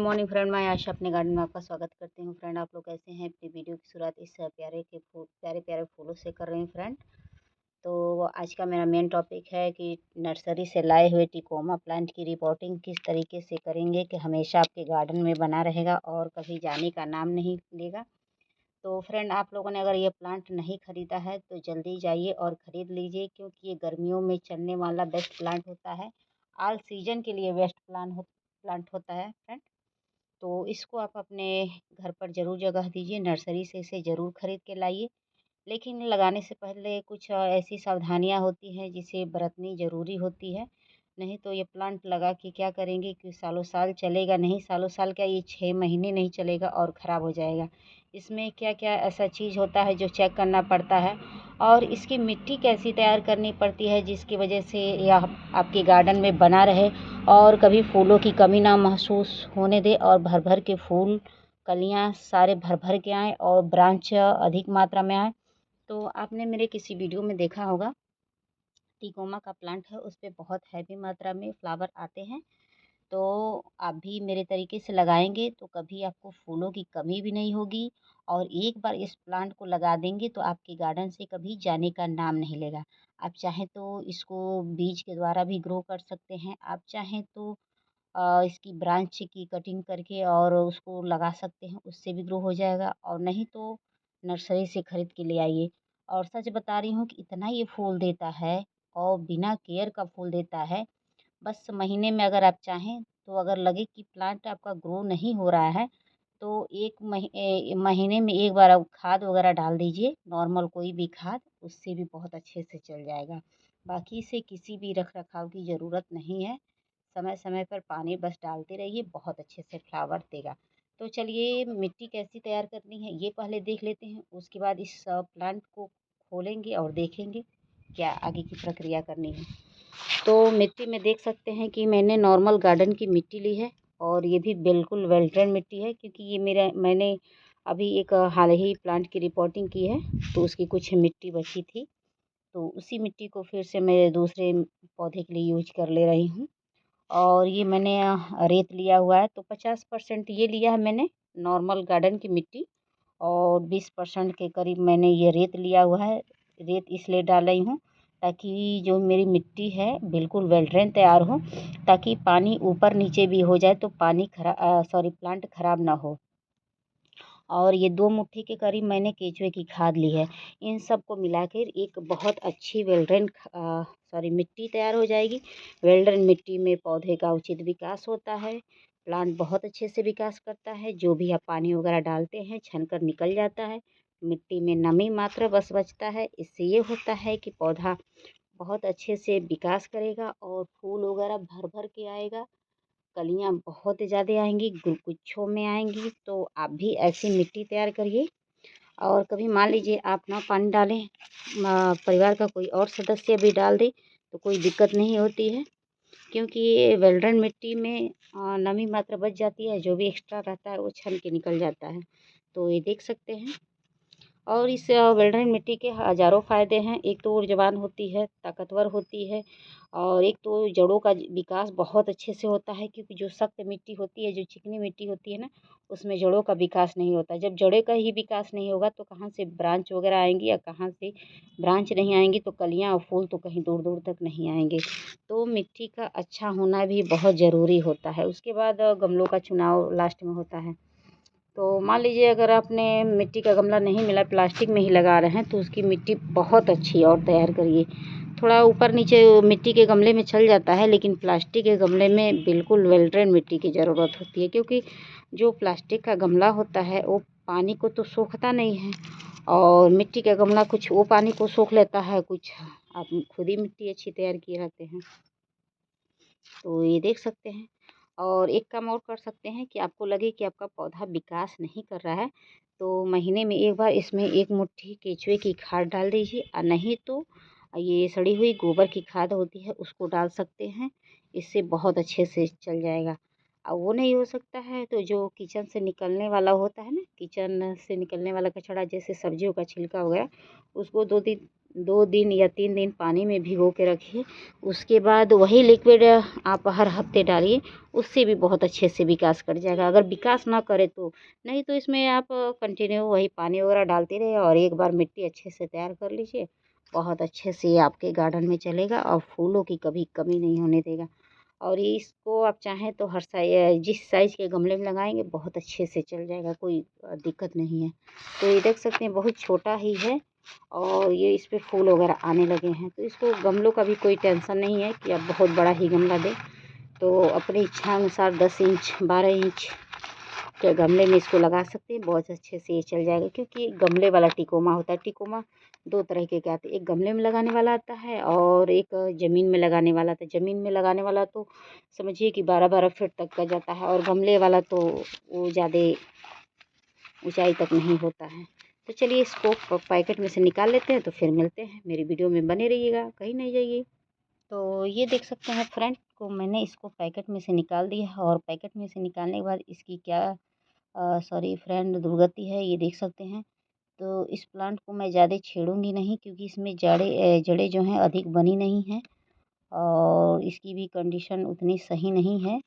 Morning friend, मैं आशा अपने garden में आपका स्वागत करती हूँ। फ्रेंड, आप लोग कैसे हैं? अपनी वीडियो की शुरुआत इस प्यारे प्यारे फूलों से कर रही हूँ फ्रेंड। तो आज का मेरा मेन टॉपिक है कि नर्सरी से लाए हुए टिकोमा प्लांट की रिपोर्टिंग किस तरीके से करेंगे कि हमेशा आपके गार्डन में बना रहेगा और कभी जाने का नाम नहीं लेगा। तो फ्रेंड, आप लोगों ने अगर ये प्लांट नहीं ख़रीदा है तो जल्दी जाइए और ख़रीद लीजिए, क्योंकि ये गर्मियों में चलने वाला बेस्ट प्लांट होता है। ऑल सीजन के लिए बेस्ट प्लांट होता है फ्रेंड। तो इसको आप अपने घर पर ज़रूर जगह दीजिए, नर्सरी से इसे ज़रूर ख़रीद के लाइए। लेकिन लगाने से पहले कुछ ऐसी सावधानियां होती हैं जिसे बरतनी ज़रूरी होती है। नहीं तो ये प्लांट लगा के क्या करेंगे कि सालों साल चलेगा नहीं, सालों साल क्या, ये 6 महीने नहीं चलेगा और ख़राब हो जाएगा। इसमें क्या क्या ऐसा चीज़ होता है जो चेक करना पड़ता है, और इसकी मिट्टी कैसी तैयार करनी पड़ती है जिसकी वजह से यह आपके गार्डन में बना रहे और कभी फूलों की कमी ना महसूस होने दे, और भर भर के फूल, कलियां सारे भर भर के आएँ और ब्रांच अधिक मात्रा में आए। तो आपने मेरे किसी वीडियो में देखा होगा, टिकोमा का प्लांट है, उस पे बहुत हैवी मात्रा में फ्लावर आते हैं। तो आप भी मेरे तरीके से लगाएंगे तो कभी आपको फूलों की कमी भी नहीं होगी, और एक बार इस प्लांट को लगा देंगे तो आपके गार्डन से कभी जाने का नाम नहीं लेगा। आप चाहें तो इसको बीज के द्वारा भी ग्रो कर सकते हैं, आप चाहें तो इसकी ब्रांच की कटिंग करके और उसको लगा सकते हैं, उससे भी ग्रो हो जाएगा। और नहीं तो नर्सरी से ख़रीद के ले आइए। और सच बता रही हूँ कि इतना ये फूल देता है और बिना केयर का फूल देता है। बस महीने में अगर आप चाहें तो, अगर लगे कि प्लांट आपका ग्रो नहीं हो रहा है, तो महीने में एक बार आप खाद वगैरह डाल दीजिए, नॉर्मल कोई भी खाद, उससे भी बहुत अच्छे से चल जाएगा। बाकी से किसी भी रख रखाव की ज़रूरत नहीं है। समय समय पर पानी बस डालते रहिए, बहुत अच्छे से फ्लावर देगा। तो चलिए, मिट्टी कैसी तैयार करनी है ये पहले देख लेते हैं, उसके बाद इस प्लांट को खोलेंगे और देखेंगे क्या आगे की प्रक्रिया करनी है। तो मिट्टी में देख सकते हैं कि मैंने नॉर्मल गार्डन की मिट्टी ली है, और ये भी बिल्कुल वेल ड्रेन मिट्टी है, क्योंकि ये मैंने अभी एक हाल ही प्लांट की रिपोर्टिंग की है, तो उसकी कुछ मिट्टी बची थी, तो उसी मिट्टी को फिर से मैं दूसरे पौधे के लिए यूज कर ले रही हूँ। और ये मैंने रेत लिया हुआ है, तो 50% ये लिया है मैंने नॉर्मल गार्डन की मिट्टी, और 20% के करीब मैंने ये रेत लिया हुआ है। रेत इसलिए डाल रही हूँ ताकि जो मेरी मिट्टी है बिल्कुल वेल ड्रेन तैयार हो, ताकि पानी ऊपर नीचे भी हो जाए तो प्लांट खराब ना हो। और ये 2 मुट्ठी के करीब मैंने केचुए की खाद ली है। इन सब को मिलाकर एक बहुत अच्छी मिट्टी तैयार हो जाएगी। वेल ड्रेन मिट्टी में पौधे का उचित विकास होता है, प्लांट बहुत अच्छे से विकास करता है, जो भी आप पानी वगैरह डालते हैं छन कर निकल जाता है, मिट्टी में नमी मात्रा बस बचता है। इससे ये होता है कि पौधा बहुत अच्छे से विकास करेगा और फूल वगैरह भर भर के आएगा, कलियाँ बहुत ज़्यादा आएंगी, गुच्छों में आएंगी। तो आप भी ऐसी मिट्टी तैयार करिए। और कभी मान लीजिए आप ना पानी डालें, परिवार का कोई और सदस्य भी डाल दे, तो कोई दिक्कत नहीं होती है, क्योंकि ये वेल ड्रेन मिट्टी में नमी मात्रा बच जाती है, जो भी एक्स्ट्रा रहता है वो छन के निकल जाता है। तो ये देख सकते हैं। और इस वेल ड्रेन मिट्टी के हज़ारों फ़ायदे हैं। एक तो ऊर्जावान होती है, ताकतवर होती है, और एक तो जड़ों का विकास बहुत अच्छे से होता है, क्योंकि जो सख्त मिट्टी होती है, जो चिकनी मिट्टी होती है ना, उसमें जड़ों का विकास नहीं होता। जब जड़ों का ही विकास नहीं होगा तो कहाँ से ब्रांच वगैरह आएंगी, या कहाँ से ब्रांच नहीं आएंगी तो कलियाँ और फूल तो कहीं दूर दूर तक नहीं आएंगे। तो मिट्टी का अच्छा होना भी बहुत ज़रूरी होता है। उसके बाद गमलों का चुनाव लास्ट में होता है। तो मान लीजिए अगर आपने मिट्टी का गमला नहीं मिला, प्लास्टिक में ही लगा रहे हैं, तो उसकी मिट्टी बहुत अच्छी और तैयार करिए। थोड़ा ऊपर नीचे मिट्टी के गमले में चल जाता है, लेकिन प्लास्टिक के गमले में बिल्कुल वेल ड्रेन मिट्टी की ज़रूरत होती है, क्योंकि जो प्लास्टिक का गमला होता है वो पानी को तो सोखता नहीं है, और मिट्टी का गमला कुछ वो पानी को सोख लेता है, कुछ आप खुद ही मिट्टी अच्छी तैयार किए रहते हैं। तो ये देख सकते हैं। और एक काम और कर सकते हैं कि आपको लगे कि आपका पौधा विकास नहीं कर रहा है, तो महीने में एक बार इसमें 1 मुट्ठी केचुए की खाद डाल दीजिए, और नहीं तो ये सड़ी हुई गोबर की खाद होती है उसको डाल सकते हैं। इससे बहुत अच्छे से चल जाएगा। और वो नहीं हो सकता है तो जो किचन से निकलने वाला होता है ना, किचन से निकलने वाला कचरा, जैसे सब्जियों का छिलका वगैरह, उसको 2 दिन 2 दिन या 3 दिन पानी में भिगो के रखिए। उसके बाद वही लिक्विड आप हर हफ्ते डालिए, उससे भी बहुत अच्छे से विकास कर जाएगा। अगर विकास ना करे तो नहीं तो इसमें आप कंटिन्यू वही पानी वगैरह डालते रहिए और एक बार मिट्टी अच्छे से तैयार कर लीजिए। बहुत अच्छे से आपके गार्डन में चलेगा और फूलों की कभी कमी नहीं होने देगा। और ये इसको आप चाहें तो हर जिस साइज़ के गमले में लगाएंगे बहुत अच्छे से चल जाएगा, कोई दिक्कत नहीं है। तो ये देख सकते हैं बहुत छोटा ही है और ये इस पे फूल वगैरह आने लगे हैं। तो इसको गमलों का भी कोई टेंशन नहीं है कि आप बहुत बड़ा ही गमला दें। तो अपनी इच्छा अनुसार 10 इंच 12 इंच के गमले में इसको लगा सकते हैं, बहुत अच्छे से ये चल जाएगा। क्योंकि गमले वाला टिकोमा होता है। टिकोमा 2 तरह के आते हैं, एक गमले में लगाने वाला आता है और एक ज़मीन में लगाने वाला आता है। ज़मीन में लगाने वाला तो समझिए कि 12-12 फीट तक का जाता है और गमले वाला तो वो ज़्यादा ऊंचाई तक नहीं होता है। तो चलिए इसको पैकेट में से निकाल लेते हैं, तो फिर मिलते हैं। मेरी वीडियो में बने रहिएगा, कहीं नहीं जाइए। तो ये देख सकते हैं फ्रेंड को मैंने इसको पैकेट में से निकाल दिया है और पैकेट में से निकालने के बाद इसकी क्या सॉरी फ्रेंड दुर्गति है ये देख सकते हैं। तो इस प्लांट को मैं ज़्यादा छेड़ूंगी नहीं क्योंकि इसमें जड़ें जो हैं अधिक बनी नहीं हैं और इसकी भी कंडीशन उतनी सही नहीं है।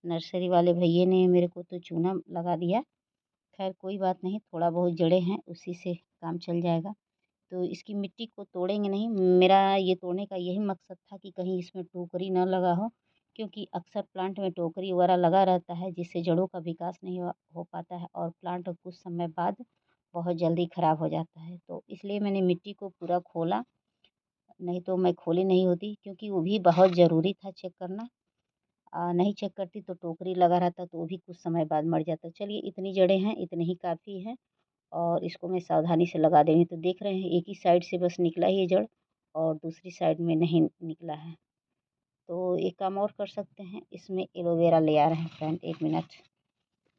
नर्सरी वाले भैया ने मेरे को तो चूना लगा दिया। खैर कोई बात नहीं, थोड़ा बहुत जड़ें हैं उसी से काम चल जाएगा। तो इसकी मिट्टी को तोड़ेंगे नहीं। मेरा ये तोड़ने का यही मकसद था कि कहीं इसमें टोकरी ना लगा हो, क्योंकि अक्सर प्लांट में टोकरी वगैरह लगा रहता है जिससे जड़ों का विकास नहीं हो पाता है और प्लांट कुछ समय बाद बहुत जल्दी ख़राब हो जाता है। तो इसलिए मैंने मिट्टी को पूरा खोला, नहीं तो मैं खोली नहीं होती क्योंकि वो भी बहुत ज़रूरी था चेक करना। नहीं चेक करती तो टोकरी लगा रहता तो वो भी कुछ समय बाद मर जाता। चलिए इतनी जड़ें हैं, इतने ही काफ़ी है और इसको मैं सावधानी से लगा देंगी। तो देख रहे हैं एक ही साइड से बस निकला ही है जड़ और दूसरी साइड में नहीं निकला है। तो एक काम और कर सकते हैं, इसमें एलोवेरा ले आ रहे हैं फ्रेंड, 1 मिनट,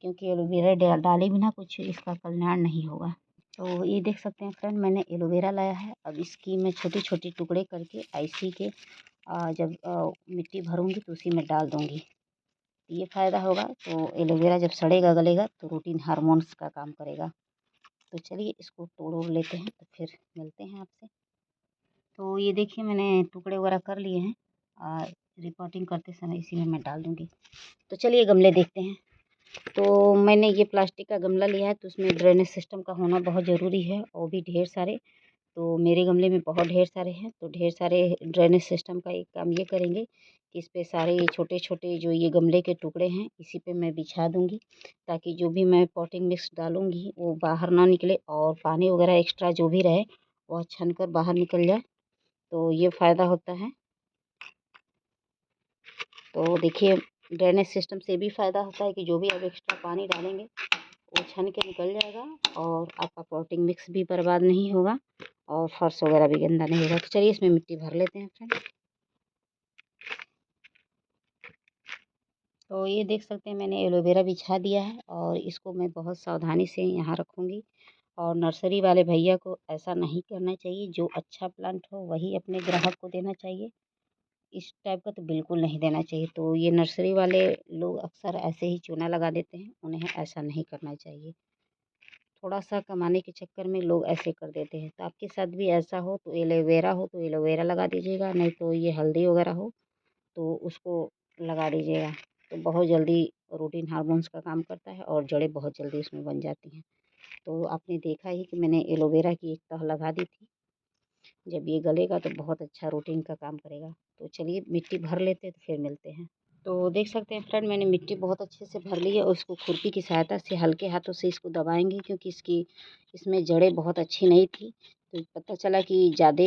क्योंकि एलोवेरा डाले बिना कुछ इसका कल्याण नहीं होगा। तो ये देख सकते हैं फ्रेंड मैंने एलोवेरा लाया है। अब इसकी मैं छोटी छोटी टुकड़े करके ऐसी के जब मिट्टी भरूँगी तो उसी में डाल दूँगी। ये फ़ायदा होगा। तो एलोवेरा जब सड़ेगा गलेगा तो रूटीन हार्मोन्स का काम करेगा। तो चलिए इसको तोड़ ओड़ लेते हैं, तो फिर मिलते हैं आपसे। तो ये देखिए मैंने टुकड़े वगैरह कर लिए हैं और रिपोर्टिंग करते समय इसी में मैं डाल दूँगी। तो चलिए गमले देखते हैं। तो मैंने ये प्लास्टिक का गमला लिया है, तो उसमें ड्रेनेज सिस्टम का होना बहुत ज़रूरी है और भी ढेर सारे। तो मेरे गमले में बहुत ढेर सारे हैं, तो ढेर सारे ड्रेनेज सिस्टम का एक काम ये करेंगे कि इस पे सारे ये छोटे छोटे जो ये गमले के टुकड़े हैं इसी पे मैं बिछा दूँगी, ताकि जो भी मैं पॉटिंग मिक्स डालूँगी वो बाहर ना निकले और पानी वगैरह एक्स्ट्रा जो भी रहे वह छन कर बाहर निकल जाए। तो ये फ़ायदा होता है। तो देखिए ड्रेनेज सिस्टम से भी फ़ायदा होता है कि जो भी आप एक्स्ट्रा पानी डालेंगे वो छन के निकल जाएगा और आपका पॉटिंग मिक्स भी बर्बाद नहीं होगा और फर्श वगैरह भी गंदा नहीं होगा। तो चलिए इसमें मिट्टी भर लेते हैं फ्रेंड। तो ये देख सकते हैं मैंने एलोवेरा बिछा दिया है और इसको मैं बहुत सावधानी से यहाँ रखूँगी। और नर्सरी वाले भैया को ऐसा नहीं करना चाहिए, जो अच्छा प्लांट हो वही अपने ग्राहक को देना चाहिए। इस टाइप का तो बिल्कुल नहीं देना चाहिए। तो ये नर्सरी वाले लोग अक्सर ऐसे ही चूना लगा देते हैं, उन्हें ऐसा नहीं करना चाहिए। थोड़ा सा कमाने के चक्कर में लोग ऐसे कर देते हैं। तो आपके साथ भी ऐसा हो तो एलोवेरा हो तो एलोवेरा लगा दीजिएगा, नहीं तो ये हल्दी वगैरह हो तो उसको लगा दीजिएगा। तो बहुत जल्दी रूटीन हार्मोन्स का काम करता है और जड़ें बहुत जल्दी उसमें बन जाती हैं। तो आपने देखा ही कि मैंने एलोवेरा की एक तह लगा दी थी। जब ये गलेगा तो बहुत अच्छा रूटीन का काम करेगा। तो चलिए मिट्टी भर लेते हैं, तो फिर मिलते हैं। तो देख सकते हैं फ्रेंड मैंने मिट्टी बहुत अच्छे से भर ली है और इसको खुरपी की सहायता से हल्के हाथों से इसको दबाएंगे, क्योंकि इसमें जड़ें बहुत अच्छी नहीं थी। तो पता चला कि ज़्यादा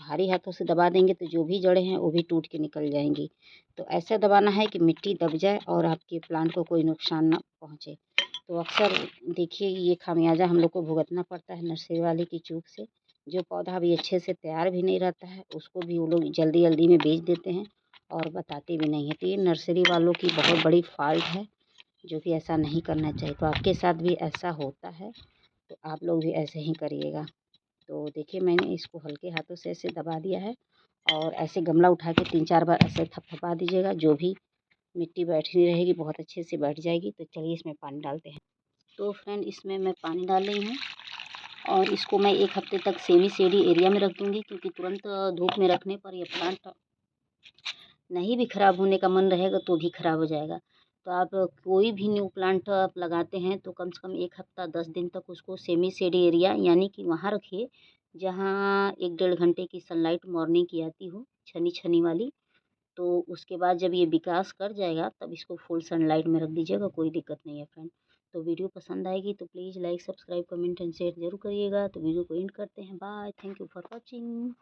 भारी हाथों से दबा देंगे तो जो भी जड़ें हैं वो भी टूट के निकल जाएंगी। तो ऐसा दबाना है कि मिट्टी दब जाए और आपके प्लांट को कोई नुकसान ना पहुँचे। तो अक्सर देखिए ये खामियाजा हम लोग को भुगतना पड़ता है नर्सरी वाले की चूक से। जो पौधा अभी अच्छे से तैयार भी नहीं रहता है उसको भी वो लोग जल्दी जल्दी में बेच देते हैं और बताते भी नहीं हैं। तो ये नर्सरी वालों की बहुत बड़ी फॉल्ट है, जो कि ऐसा नहीं करना चाहिए। तो आपके साथ भी ऐसा होता है तो आप लोग भी ऐसे ही करिएगा। तो देखिए मैंने इसको हल्के हाथों से ऐसे दबा दिया है और ऐसे गमला उठा के 3-4 बार ऐसे थपथपा दीजिएगा, जो भी मिट्टी बैठी रहेगी बहुत अच्छे से बैठ जाएगी। तो चलिए इसमें पानी डालते हैं। तो फ्रेंड इसमें मैं पानी डाल रही हूँ और इसको मैं 1 हफ्ते तक सेमी शेडी एरिया में रख दूँगी, क्योंकि तुरंत धूप में रखने पर ये प्लांट नहीं भी ख़राब होने का मन रहेगा तो भी ख़राब हो जाएगा। तो आप कोई भी न्यू प्लांट आप लगाते हैं तो कम से कम 1 हफ़्ता 10 दिन तक उसको सेमी शेडी एरिया यानी कि वहाँ रखिए जहाँ 1 डेढ़ घंटे की सनलाइट मॉर्निंग की आती हो, छनी-छनी वाली। तो उसके बाद जब ये विकास कर जाएगा तब इसको फुल सनलाइट में रख दीजिएगा, कोई दिक्कत नहीं है फ्रेंड। तो वीडियो पसंद आएगी तो please like, subscribe, comment and share ज़रूर करिएगा। तो वीडियो को एंड करते हैं। Bye, thank you for watching.